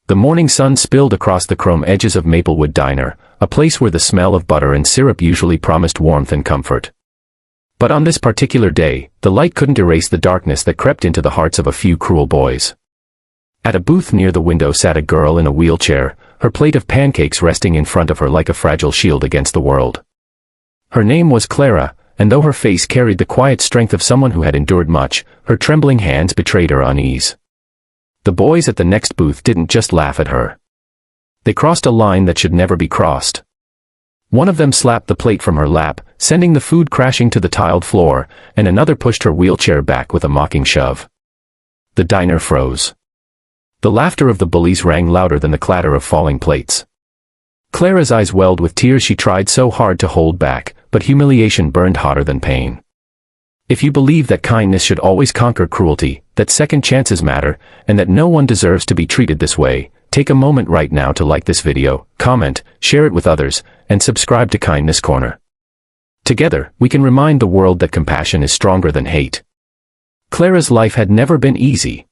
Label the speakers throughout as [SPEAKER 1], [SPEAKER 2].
[SPEAKER 1] The morning sun spilled across the chrome edges of Maplewood Diner, a place where the smell of butter and syrup usually promised warmth and comfort. But on this particular day, the light couldn't erase the darkness that crept into the hearts of a few cruel boys. At a booth near the window sat a girl in a wheelchair, her plate of pancakes resting in front of her like a fragile shield against the world. Her name was Clara, and though her face carried the quiet strength of someone who had endured much, her trembling hands betrayed her unease. The boys at the next booth didn't just laugh at her. They crossed a line that should never be crossed. One of them slapped the plate from her lap, sending the food crashing to the tiled floor, and another pushed her wheelchair back with a mocking shove. The diner froze. The laughter of the bullies rang louder than the clatter of falling plates. Clara's eyes welled with tears she tried so hard to hold back, but humiliation burned hotter than pain. If you believe that kindness should always conquer cruelty, that second chances matter, and that no one deserves to be treated this way, take a moment right now to like this video, comment, share it with others, and subscribe to Kindness Corner. Together, we can remind the world that compassion is stronger than hate. Clara's life had never been easy.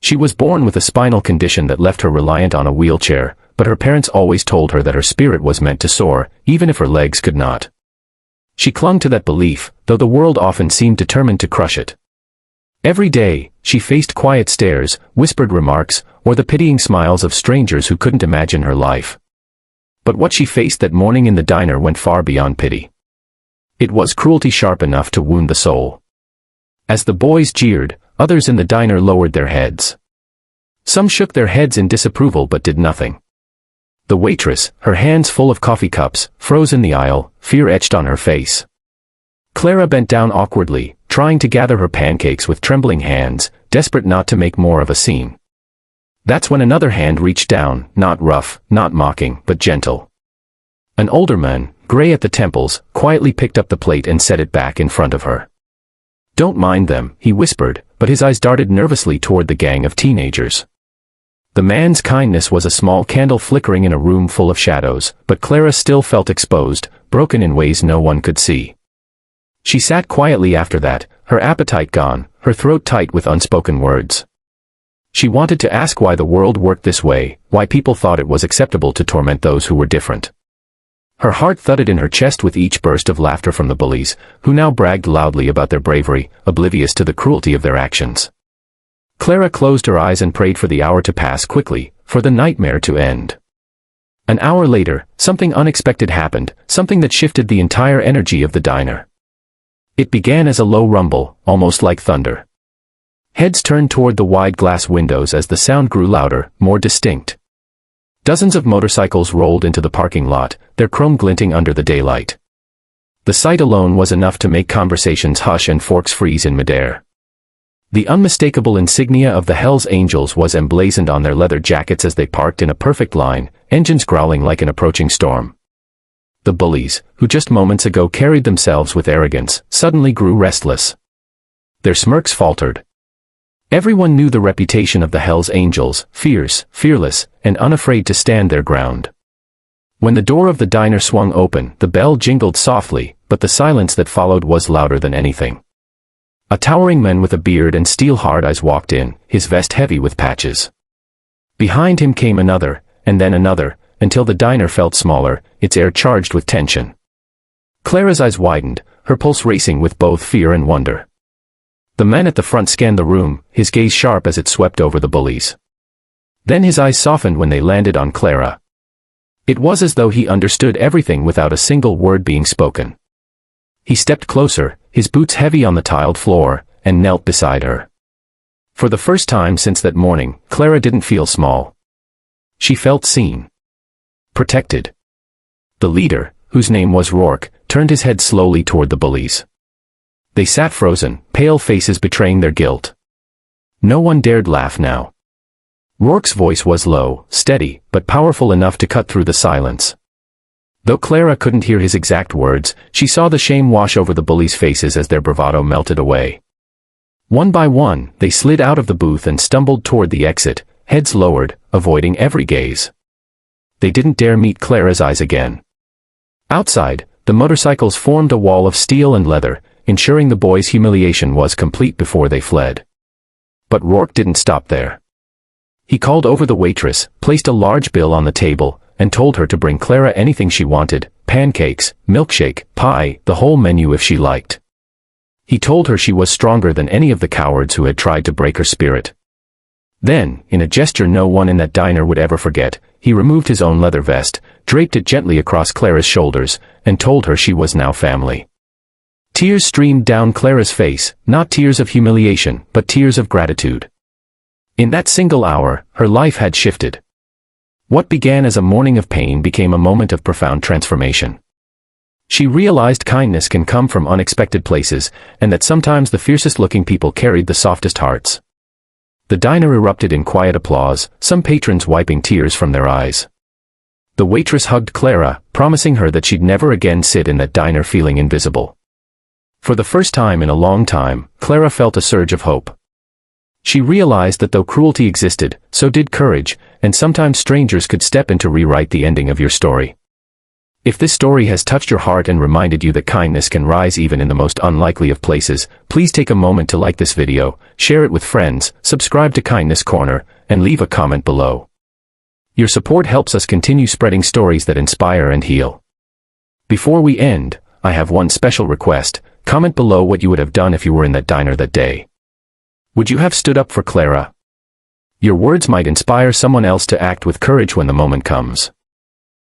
[SPEAKER 1] She was born with a spinal condition that left her reliant on a wheelchair, but her parents always told her that her spirit was meant to soar, even if her legs could not. She clung to that belief, though the world often seemed determined to crush it. Every day, she faced quiet stares, whispered remarks, or the pitying smiles of strangers who couldn't imagine her life. But what she faced that morning in the diner went far beyond pity. It was cruelty sharp enough to wound the soul. As the boys jeered, others in the diner lowered their heads. Some shook their heads in disapproval but did nothing. The waitress, her hands full of coffee cups, froze in the aisle, fear etched on her face. Clara bent down awkwardly, trying to gather her pancakes with trembling hands, desperate not to make more of a scene. That's when another hand reached down, not rough, not mocking, but gentle. An older man, gray at the temples, quietly picked up the plate and set it back in front of her. "Don't mind them," he whispered, but his eyes darted nervously toward the gang of teenagers. The man's kindness was a small candle flickering in a room full of shadows, but Clara still felt exposed, broken in ways no one could see. She sat quietly after that, her appetite gone, her throat tight with unspoken words. She wanted to ask why the world worked this way, why people thought it was acceptable to torment those who were different. Her heart thudded in her chest with each burst of laughter from the bullies, who now bragged loudly about their bravery, oblivious to the cruelty of their actions. Clara closed her eyes and prayed for the hour to pass quickly, for the nightmare to end. An hour later, something unexpected happened, something that shifted the entire energy of the diner. It began as a low rumble, almost like thunder. Heads turned toward the wide glass windows as the sound grew louder, more distinct. Dozens of motorcycles rolled into the parking lot, their chrome glinting under the daylight. The sight alone was enough to make conversations hush and forks freeze in midair. The unmistakable insignia of the Hells Angels was emblazoned on their leather jackets as they parked in a perfect line, engines growling like an approaching storm. The bullies, who just moments ago carried themselves with arrogance, suddenly grew restless. Their smirks faltered. Everyone knew the reputation of the Hells Angels, fierce, fearless, and unafraid to stand their ground. When the door of the diner swung open, the bell jingled softly, but the silence that followed was louder than anything. A towering man with a beard and steel-hard eyes walked in, his vest heavy with patches. Behind him came another, and then another, until the diner felt smaller, its air charged with tension. Clara's eyes widened, her pulse racing with both fear and wonder. The man at the front scanned the room, his gaze sharp as it swept over the bullies. Then his eyes softened when they landed on Clara. It was as though he understood everything without a single word being spoken. He stepped closer, his boots heavy on the tiled floor, and knelt beside her. For the first time since that morning, Clara didn't feel small. She felt seen. Protected. The leader, whose name was Rourke, turned his head slowly toward the bullies. They sat frozen, pale faces betraying their guilt. No one dared laugh now. Rourke's voice was low, steady, but powerful enough to cut through the silence. Though Clara couldn't hear his exact words, she saw the shame wash over the bullies' faces as their bravado melted away. One by one, they slid out of the booth and stumbled toward the exit, heads lowered, avoiding every gaze. They didn't dare meet Clara's eyes again. Outside, the motorcycles formed a wall of steel and leather, ensuring the boys' humiliation was complete before they fled. But Rourke didn't stop there. He called over the waitress, placed a large bill on the table, and told her to bring Clara anything she wanted, pancakes, milkshake, pie, the whole menu if she liked. He told her she was stronger than any of the cowards who had tried to break her spirit. Then, in a gesture no one in that diner would ever forget, he removed his own leather vest, draped it gently across Clara's shoulders, and told her she was now family. Tears streamed down Clara's face, not tears of humiliation, but tears of gratitude. In that single hour, her life had shifted. What began as a morning of pain became a moment of profound transformation. She realized kindness can come from unexpected places, and that sometimes the fiercest-looking people carried the softest hearts. The diner erupted in quiet applause, some patrons wiping tears from their eyes. The waitress hugged Clara, promising her that she'd never again sit in that diner feeling invisible. For the first time in a long time, Clara felt a surge of hope. She realized that though cruelty existed, so did courage, and sometimes strangers could step in to rewrite the ending of your story. If this story has touched your heart and reminded you that kindness can rise even in the most unlikely of places, please take a moment to like this video, share it with friends, subscribe to Kindness Corner, and leave a comment below. Your support helps us continue spreading stories that inspire and heal. Before we end, I have one special request. Comment below what you would have done if you were in that diner that day. Would you have stood up for Clara? Your words might inspire someone else to act with courage when the moment comes.